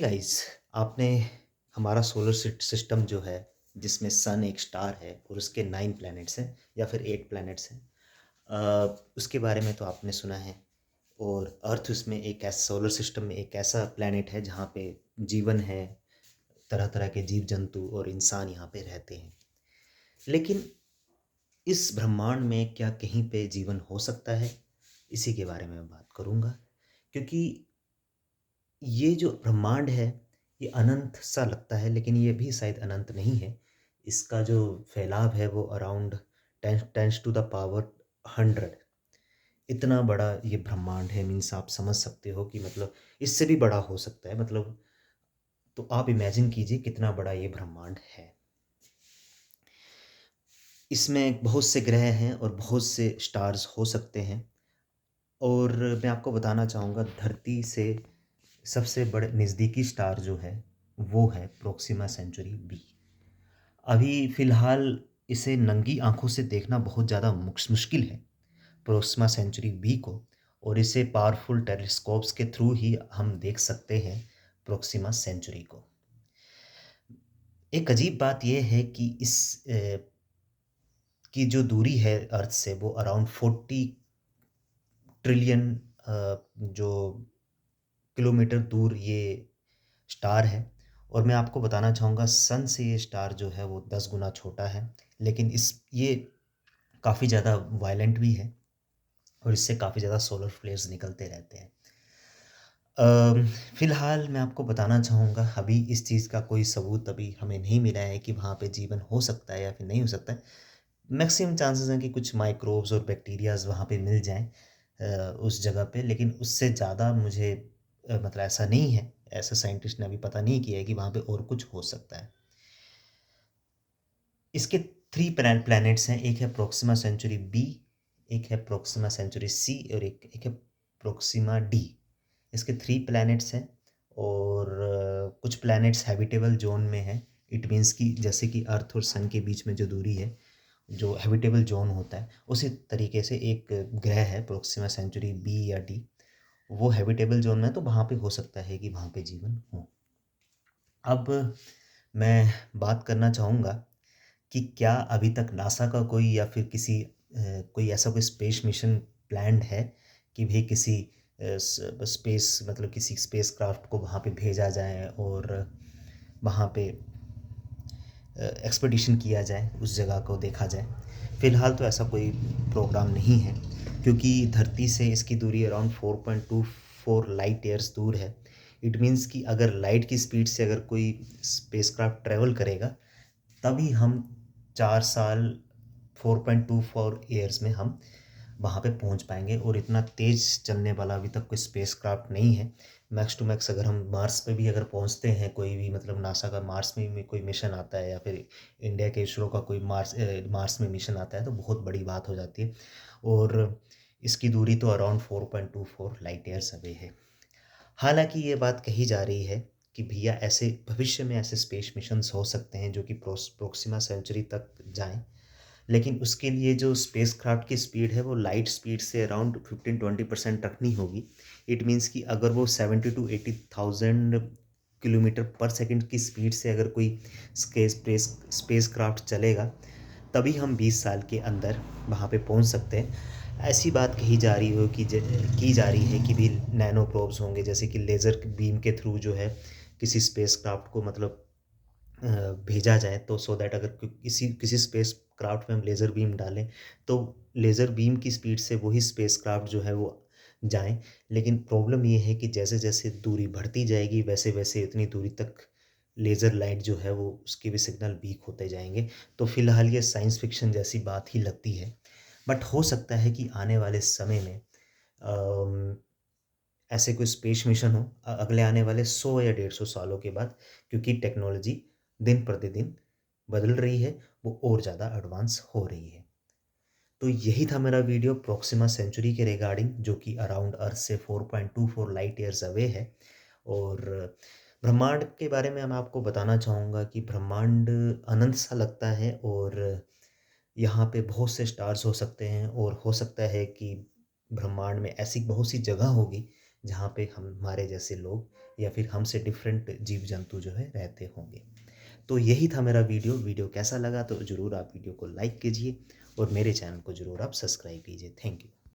Hey guys, आपने हमारा solar system जो है जिसमें सन एक स्टार है और उसके 9 प्लैनेट्स हैं या फिर 8 प्लैनेट्स हैं। उसके बारे में तो आपने सुना है। और अर्थ उसमें एक ऐसा सोलर सिस्टम में एक ऐसा प्लैनेट है जहाँ पे जीवन है, तरह तरह के जीव जंतु और इंसान यहाँ पे रहते हैं। लेकिन इस ब्रह्मांड में क्या कहीं पे जीवन हो सकता है? इसी के बारे में मैं बात करूँगा, क्योंकि ये जो ब्रह्मांड है, ये अनंत सा लगता है, लेकिन ये भी शायद अनंत नहीं है। इसका जो फैलाव है वो अराउंड 10 टू द पावर 100, इतना बड़ा ये ब्रह्मांड है। मीन्स आप समझ सकते हो कि मतलब इससे भी बड़ा हो सकता है। मतलब तो आप इमेजिन कीजिए कितना बड़ा ये ब्रह्मांड है। इसमें बहुत से ग्रह हैं और बहुत से स्टार्स हो सकते हैं। और मैं आपको बताना चाहूँगा, धरती से सबसे बड़े नज़दीकी स्टार जो है वो है प्रोक्सिमा सेंचुरी बी। अभी फ़िलहाल इसे नंगी आँखों से देखना बहुत ज़्यादा मुश्किल है, प्रोक्सिमा सेंचुरी बी को। और इसे पावरफुल टेलीस्कोप्स के थ्रू ही हम देख सकते हैं प्रोक्सिमा सेंचुरी को। एक अजीब बात ये है कि इस की जो दूरी है अर्थ से वो अराउंड 40 ट्रिलियन जो किलोमीटर दूर ये स्टार है। और मैं आपको बताना चाहूँगा, सन से ये स्टार जो है वो 10 गुना छोटा है। लेकिन इस ये काफ़ी ज़्यादा वायलेंट भी है और इससे काफ़ी ज़्यादा सोलर फ्लेयर्स निकलते रहते हैं। फ़िलहाल मैं आपको बताना चाहूँगा, अभी इस चीज़ का कोई सबूत अभी हमें नहीं मिला है कि वहाँ पे जीवन हो सकता है या फिर नहीं हो सकता है। मैक्सिमम चांसेस हैं कि कुछ माइक्रोब्स और बैक्टीरियाज़ वहाँ पे मिल जाएँ उस जगह पे, लेकिन उससे ज़्यादा मुझे मतलब ऐसा नहीं है। ऐसा साइंटिस्ट ने अभी पता नहीं किया है कि वहाँ पे और कुछ हो सकता है। इसके 3 प्लैनेट्स हैं, एक है प्रोक्सिमा सेंचुरी बी, एक है प्रोक्सिमा सेंचुरी सी और एक है प्रोक्सिमा डी। इसके 3 प्लैनेट्स हैं। और कुछ प्लैनेट्स हैबिटेबल ज़ोन में हैं। इट मीन्स कि जैसे कि अर्थ और सन के बीच में जो दूरी है, जो हैबिटेबल ज़ोन होता है, उसी तरीके से एक ग्रह है प्रोक्सिमा सेंचुरी बी या डी, वो हैबिटेबल ज़ोन में है, तो वहाँ पे हो सकता है कि वहाँ पे जीवन हो। अब मैं बात करना चाहूँगा कि क्या अभी तक नासा का कोई या फिर किसी कोई ऐसा कोई स्पेस मिशन प्लान्ड है कि भई किसी स्पेस मतलब किसी स्पेसक्राफ्ट को वहाँ पे भेजा जाए और वहाँ पे एक्सपीडिशन किया जाए, उस जगह को देखा जाए। फ़िलहाल तो ऐसा कोई प्रोग्राम नहीं है, क्योंकि धरती से इसकी दूरी अराउंड 4.24 लाइट ईयर्स दूर है। इट मीन्स कि अगर लाइट की स्पीड से अगर कोई स्पेसक्राफ्ट ट्रैवल करेगा, तभी हम 4 साल 4.24 ईयर्स में हम वहाँ पे पहुँच पाएँगे। और इतना तेज़ चलने वाला अभी तक कोई स्पेसक्राफ्ट नहीं है। मैक्स टू मैक्स अगर हम मार्स पे भी अगर पहुँचते हैं, कोई भी मतलब नासा का मार्स में भी कोई मिशन आता है या फिर इंडिया के इसरो का कोई मार्स में मिशन आता है, तो बहुत बड़ी बात हो जाती है। और इसकी दूरी तो अराउंड 4.24 लाइट ईयर्स अवे है। हालाँकि ये बात कही जा रही है कि भैया ऐसे भविष्य में ऐसे स्पेस मिशंस हो सकते हैं जो कि प्रोक्सिमा सेंचुरी तक जाएँ। लेकिन उसके लिए जो स्पेसक्राफ्ट की स्पीड है वो लाइट स्पीड से अराउंड 15-20% रखनी होगी। इट मीन्स कि अगर वो 70 टू 80,000 किलोमीटर पर सेकंड की स्पीड से अगर कोई स्पेसक्राफ्ट चलेगा, तभी हम 20 साल के अंदर वहाँ पे पहुँच सकते हैं। ऐसी बात कही जा रही हो कि की जा रही है कि भी नैनो प्रोब्स होंगे, जैसे कि लेज़र बीम के थ्रू जो है किसी स्पेसक्राफ्ट को मतलब अ, भेजा जाए, तो सो दैट अगर किसी किसी स्पेस क्राफ्ट में हम लेज़र बीम डालें, तो लेज़र बीम की स्पीड से वही स्पेस क्राफ्ट जो है वो जाएँ। लेकिन प्रॉब्लम ये है कि जैसे-जैसे दूरी बढ़ती जाएगी, वैसे-वैसे इतनी दूरी तक लेज़र लाइट जो है वो उसके भी सिग्नल वीक होते जाएँगे। तो फ़िलहाल ये साइंस फ़िक्शन जैसी बात ही लगती है। बट हो सकता है कि आने वाले समय में अम, ऐसे कोई स्पेस मिशन हो अगले आने वाले 100 या 150 सालों के बाद, क्योंकि टेक्नोलॉजी दिन प्रतिदिन बदल रही है, वो और ज़्यादा एडवांस हो रही है। तो यही था मेरा वीडियो प्रोक्सिमा सेंचुरी के रिगार्डिंग, जो कि अराउंड अर्थ से 4.24 लाइट ईयर्स अवे है। और ब्रह्मांड के बारे में मैं आपको बताना चाहूँगा कि ब्रह्मांड अनंत सा लगता है। और यहाँ पे बहुत से स्टार्स हो सकते हैं और हो सकता है कि ब्रह्मांड में ऐसी बहुत सी जगह होगी जहाँ पे हमारे जैसे लोग या फिर हमसे डिफरेंट जीव जंतु जो है रहते होंगे। तो यही था मेरा वीडियो कैसा लगा तो ज़रूर आप वीडियो को लाइक कीजिए और मेरे चैनल को ज़रूर आप सब्सक्राइब कीजिए। Thank you.